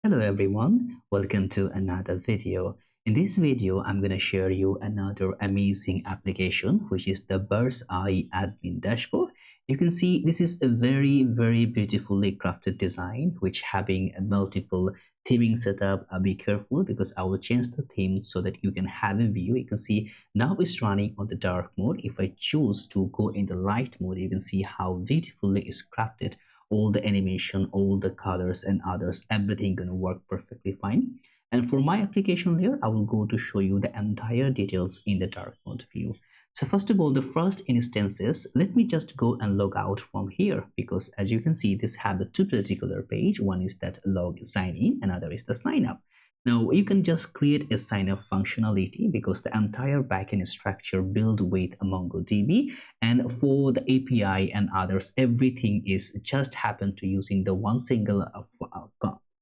Hello everyone, welcome to another video. In this video, I'm going to share you another amazing application, which is the Bird's Eye Admin Dashboard. You can see this is a very beautifully crafted design, which having a multiple theming setup. Be careful because I will change the theme so that you can have a view. You can see now it's running on the dark mode. If I choose to go in the light mode, you can see how beautifully it's crafted, all the animation, all the colors and others, everything gonna work perfectly fine. And for my application layer, I will go to show you the entire details in the dark mode view. So first of all, the first instances, let me just go and log out from here, because as you can see, this have the two particular page. One is that log sign in, another is the sign up. Now you can just create a sign up functionality because the entire backend structure built with MongoDB, and for the API and others, everything is just happened to using the one single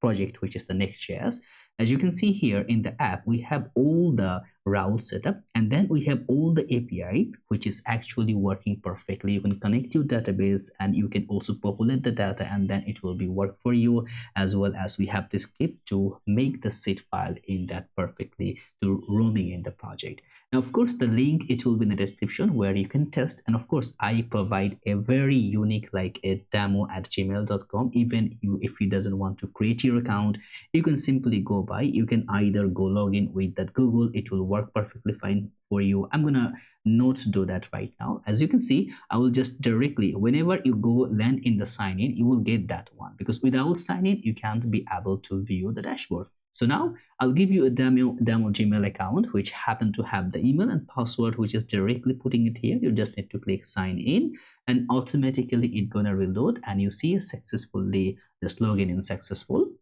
project, which is the Next.js. As you can see here in the app, we have all the routes set up, and then we have all the API, which is actually working perfectly. You can connect your database and you can also populate the data, and then it will be work for you, as well as we have this script to make the seed file in that perfectly to roaming in the project. Now, of course, the link, it will be in the description where you can test. And of course, I provide a very unique like a demo@gmail.com. Even you, if you doesn't want to create your account, you can simply go by. You can either go log in with that Google. It will work perfectly fine for you. I'm gonna not do that right now. As you can see, I will just directly, whenever you go land in the sign in, you will get that one, because without sign in, you can't be able to view the dashboard. So now I'll give you a demo Gmail account, which happen to have the email and password, which is directly putting it here. You just need to click sign in, and automatically it's gonna reload, and you see successfully this login in successful.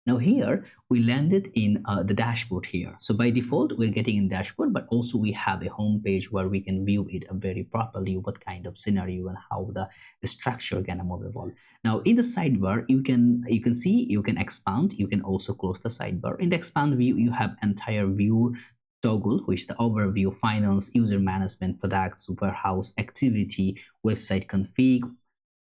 Now here we landed in the dashboard here. So by default we're getting in dashboard, but also we have a home page where we can view it very properly, what kind of scenario and how the structure gonna movable. Now in the sidebar, you can see you can expand, you can also close the sidebar. In the expand view, you have entire view toggle, which the overview, finance, user management, products, warehouse, activity, website config,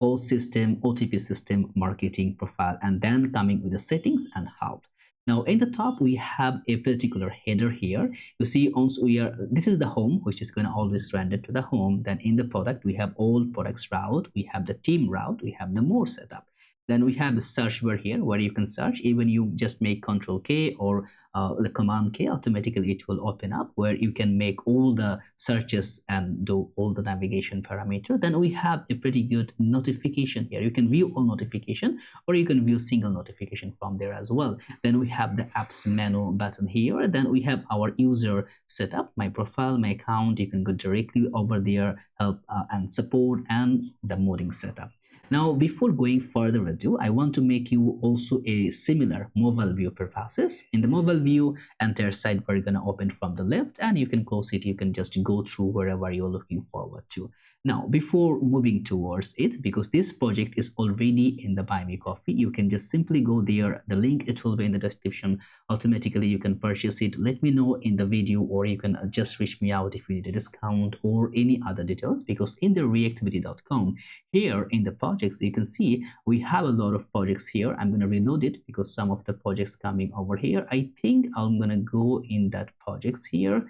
whole system, OTP system, marketing profile, and then coming with the settings and help. Now in the top, we have a particular header here. You see also this is the home, which is going to always render to the home. Then in the product, we have all products route, we have the team route, we have the more setup. Then we have the search bar here where you can search. Even you just make Control K or the Command K, automatically it will open up where you can make all the searches and do all the navigation parameter. Then we have a pretty good notification here. You can view all notification, or you can view single notification from there as well. Then we have the apps menu button here. Then we have our user setup, my profile, my account. You can go directly over there, help and support, and the modding setup. Now, before going further ado, I want to make you also a similar mobile view purposes. In the mobile view, entire sidebar gonna open from the left, and you can close it. You can just go through wherever you're looking forward to. Now, before moving towards it, because this project is already in the Buy Me Coffee, you can just simply go there. The link, it will be in the description. Automatically, you can purchase it. Let me know in the video, or you can just reach me out if you need a discount or any other details, because in the reactivity.com, here in the projects, you can see we have a lot of projects here. I'm going to reload it because some of the projects coming over here. I think I'm going to go in that projects here.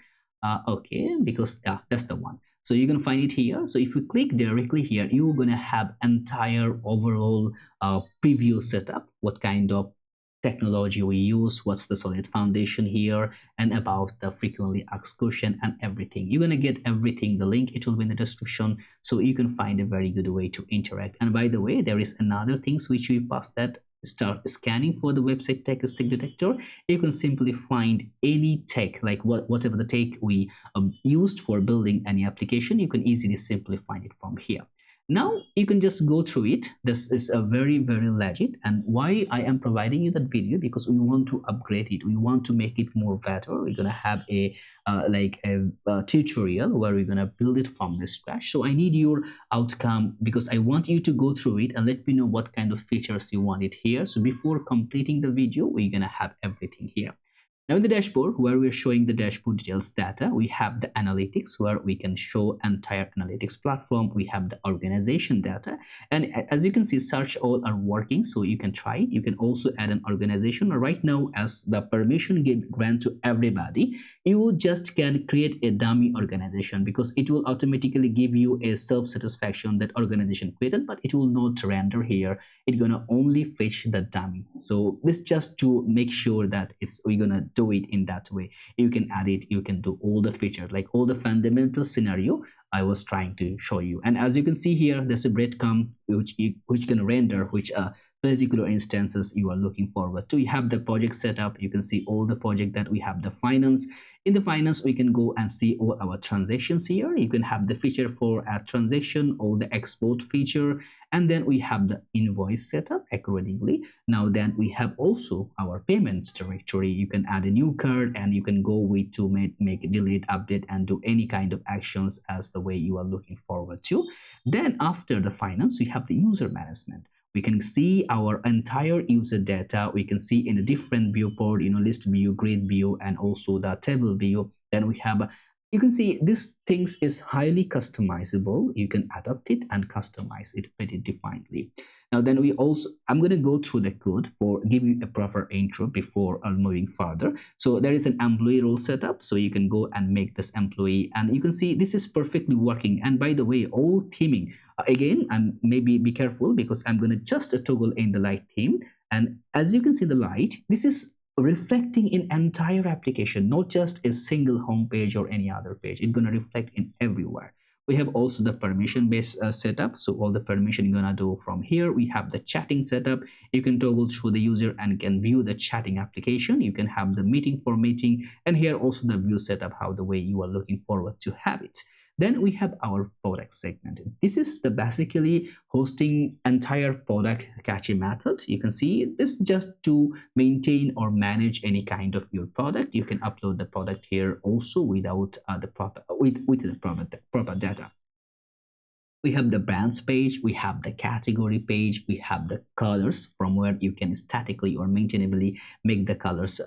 Okay, because that's the one. So you can find it here. So if you click directly here, you're going to have entire overall preview setup, what kind of technology we use, what's the solid foundation here, and about the frequently asked question and everything. You're gonna get everything. The link, it will be in the description, so you can find a very good way to interact. And by the way, there is another things which we passed, that start scanning for the website text detector. You can simply find any tag, like whatever the tag we used for building any application, you can easily simply find it from here. Now you can just go through it. This is a very legit, and why I am providing you that video, because we want to upgrade it, we want to make it more better. We're gonna have a tutorial where we're gonna build it from the scratch. So I need your outcome, because I want you to go through it and let me know what kind of features you want it here. So before completing the video, we're gonna have everything here. Now in the dashboard where we're showing the dashboard details data, we have the analytics where we can show entire analytics platform. We have the organization data, and as you can see, search all are working, so you can try it. You can also add an organization. Right now, as the permission give grant to everybody, you just can create a dummy organization because it will automatically give you a self-satisfaction that organization created, but it will not render here. It's gonna only fetch the dummy. So this just to make sure that we're gonna do it in that way. You can add it, you can do all the features, like all the fundamental scenario I was trying to show you. And as you can see here, there's a breadcrumb which can render which particular instances you are looking forward to. You have the project setup, you can see all the project that we have. The finance, in the finance we can go and see all our transactions here. You can have the feature for a transaction or the export feature, and then we have the invoice setup accordingly. Now then we have also our payments directory. You can add a new card and you can go with to make delete, update, and do any kind of actions as the way you are looking forward to. Then after the finance we have the user management. We can see our entire user data. We can see in a different viewport, list view, grid view, and also the table view. Then we have, you can see this things is highly customizable. You can adapt it and customize it pretty definedly. Now then I'm going to go through the code for give you a proper intro before moving further. So there is an employee role setup, so you can go and make this employee, and you can see this is perfectly working. And by the way, all theming, again, I'm maybe be careful because I'm going to just toggle in the light theme, and as you can see the light, this is reflecting in entire application, not just a single home page or any other page. It's going to reflect in everywhere. We have also the permission based setup, so all the permission you're gonna do from here. We have the chatting setup. You can toggle through the user and can view the chatting application. You can have the meeting for meeting, and here also the view setup, how the way you are looking forward to have it. Then we have our product segment. This is the basically hosting entire product catchy method. You can see this just to maintain or manage any kind of your product. You can upload the product here also without the proper with the proper data. We have the brands page, we have the category page, we have the colors from where you can statically or maintainably make the colors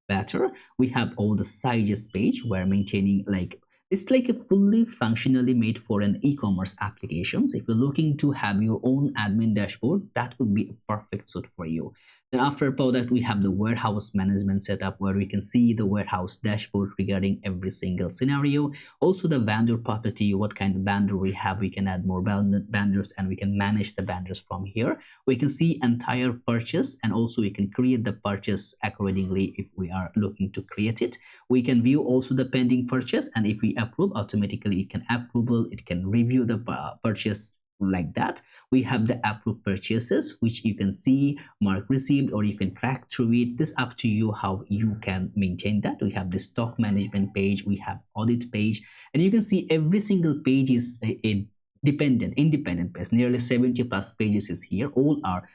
better. We have all the sizes page where maintaining like it's like a fully functionally made for an e-commerce applications. If you're looking to have your own admin dashboard, that would be a perfect suit for you. Then after product, we have the warehouse management setup where we can see the warehouse dashboard regarding every single scenario. Also the vendor property, what kind of vendor we have. We can add more vendors and we can manage the vendors from here. We can see entire purchase, and also we can create the purchase accordingly if we are looking to create it. We can view also the pending purchase, and if we approve, automatically it can approval, it can review the purchase like that. We have the approved purchases, which you can see mark received, or you can track through it. This up to you how you can maintain that. We have the stock management page, we have audit page, and you can see every single page is a independent page. Nearly 70 plus pages is here. All are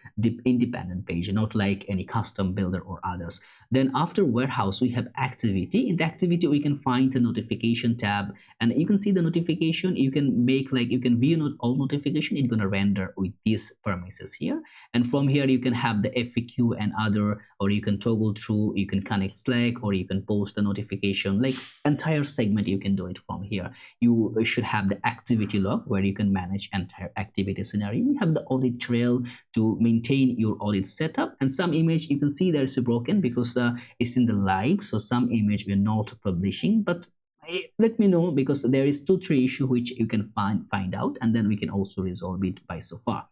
independent page, not like any custom builder or others. Then after warehouse, we have activity. In the activity, we can find the notification tab, and you can see the notification. You can make like you can view all notification. It's gonna render with these premises here, and from here you can have the FAQ and other, or you can toggle through. You can connect Slack, or you can post the notification. Like entire segment, you can do it from here. You should have the activity log where you can manage entire activity scenario. We have the audit trail to maintain your audit setup, and some image you can see there's broken because it's in the live, so some image we're not publishing, but let me know because there is 2-3 issue which you can find out, and then we can also resolve it by so far.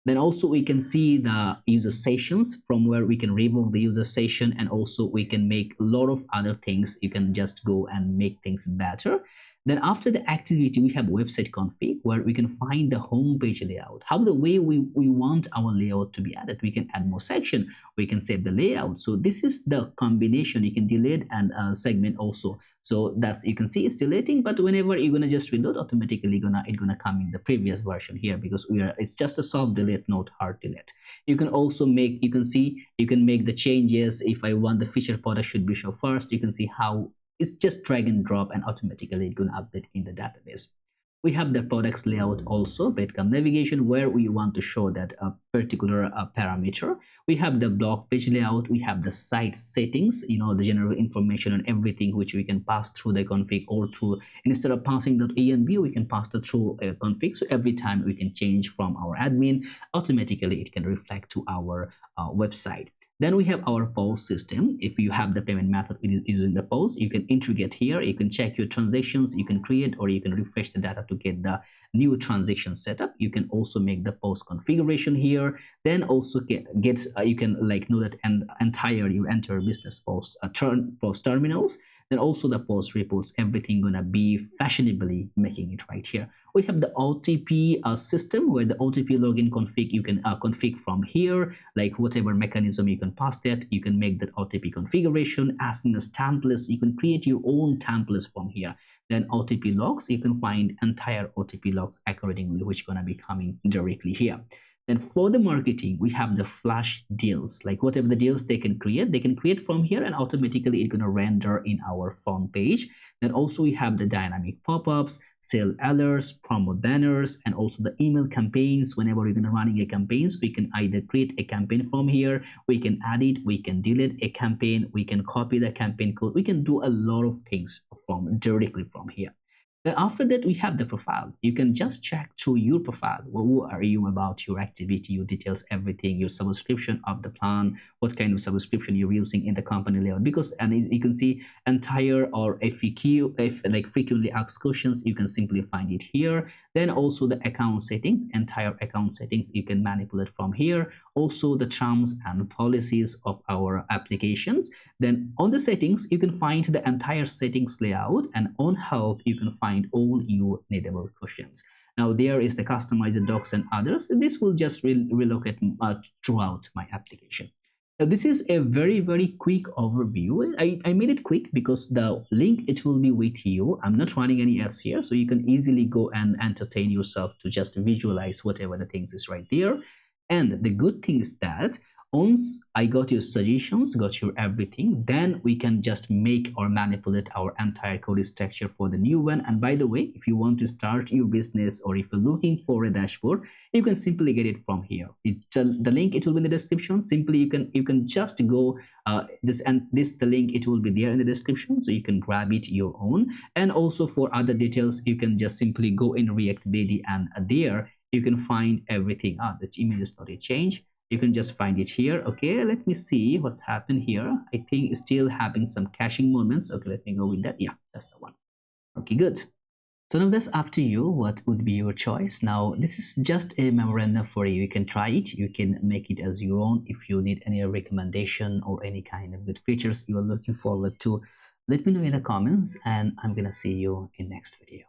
Then also we can see the user sessions from where we can remove the user session, and also we can make a lot of other things. You can just go and make things better. Then after the activity, we have website config where we can find the home page layout, how the way we want our layout to be added. We can add more section, we can save the layout. So this is the combination. You can delete and segment also. So that's, you can see it's deleting, but whenever you're gonna just reload, automatically it's gonna come in the previous version here, because it's just a soft delete, not hard delete. You can also make, you can see you can make the changes. If I want the feature product should be show first, you can see how it's just drag and drop, and automatically it's gonna update in the database. We have the products layout also, breadcrumb navigation, where we want to show that a particular parameter. We have the blog page layout. We have the site settings, the general information and everything which we can pass through the config, or through, instead of passing .a and b, we can pass it through a config. So every time we can change from our admin, automatically it can reflect to our website. Then we have our POS system. If you have the payment method using the POS, you can integrate here. You can check your transactions, you can create, or you can refresh the data to get the new transaction setup. You can also make the POS configuration here. Then also you can know that you enter business POS POS terminals. Then also the POS reports, everything gonna be fashionably making it right here. We have the OTP system, where the OTP login config, you can config from here, like whatever mechanism you can pass that. You can make that OTP configuration. As in as templates, you can create your own templates from here. Then OTP logs, you can find entire OTP logs accordingly, which gonna be coming directly here. Then for the marketing, we have the flash deals, like whatever the deals they can create from here, and automatically it's going to render in our phone page. Then also we have the dynamic pop-ups, sale alerts, promo banners, and also the email campaigns. Whenever we're going to running a campaign, so we can either create a campaign from here, we can add it, we can delete a campaign, we can copy the campaign code, we can do a lot of things directly from here. Then after that, we have the profile. You can just check through your profile. Well, who are you, about your activity, your details, everything, your subscription of the plan, what kind of subscription you're using in the company layout. Because, and you can see entire or FAQ, like frequently asked questions, you can simply find it here. Then also the account settings, entire account settings, you can manipulate from here. Also the terms and policies of our applications. Then on the settings, you can find the entire settings layout, and on help, you can find all your needable questions. Now there is the customizer docs and others. This will just relocate throughout my application. Now this is a very quick overview. I made it quick because the link, it will be with you. I'm not running any ads here, so you can easily go and entertain yourself to just visualize whatever the things is right there. And the good thing is that once I got your suggestions, got your everything, then we can just make or manipulate our entire code structure for the new one. And by the way, if you want to start your business, or if you're looking for a dashboard, you can simply get it from here. The link, it will be in the description. Simply you can just go the link, it will be there in the description, so you can grab it your own. And also for other details, you can just simply go in React BD, and there you can find everything. This image is not a change. You can just find it here. Okay, let me see what's happened here. I think it's still having some caching moments. Okay, let me go with that. Yeah, that's the one. Okay, good. So now that's up to you. What would be your choice? Now this is just a memorandum for you. You can try it, you can make it as your own. If you need any recommendation or any kind of good features you are looking forward to, let me know in the comments, and I'm gonna see you in next video.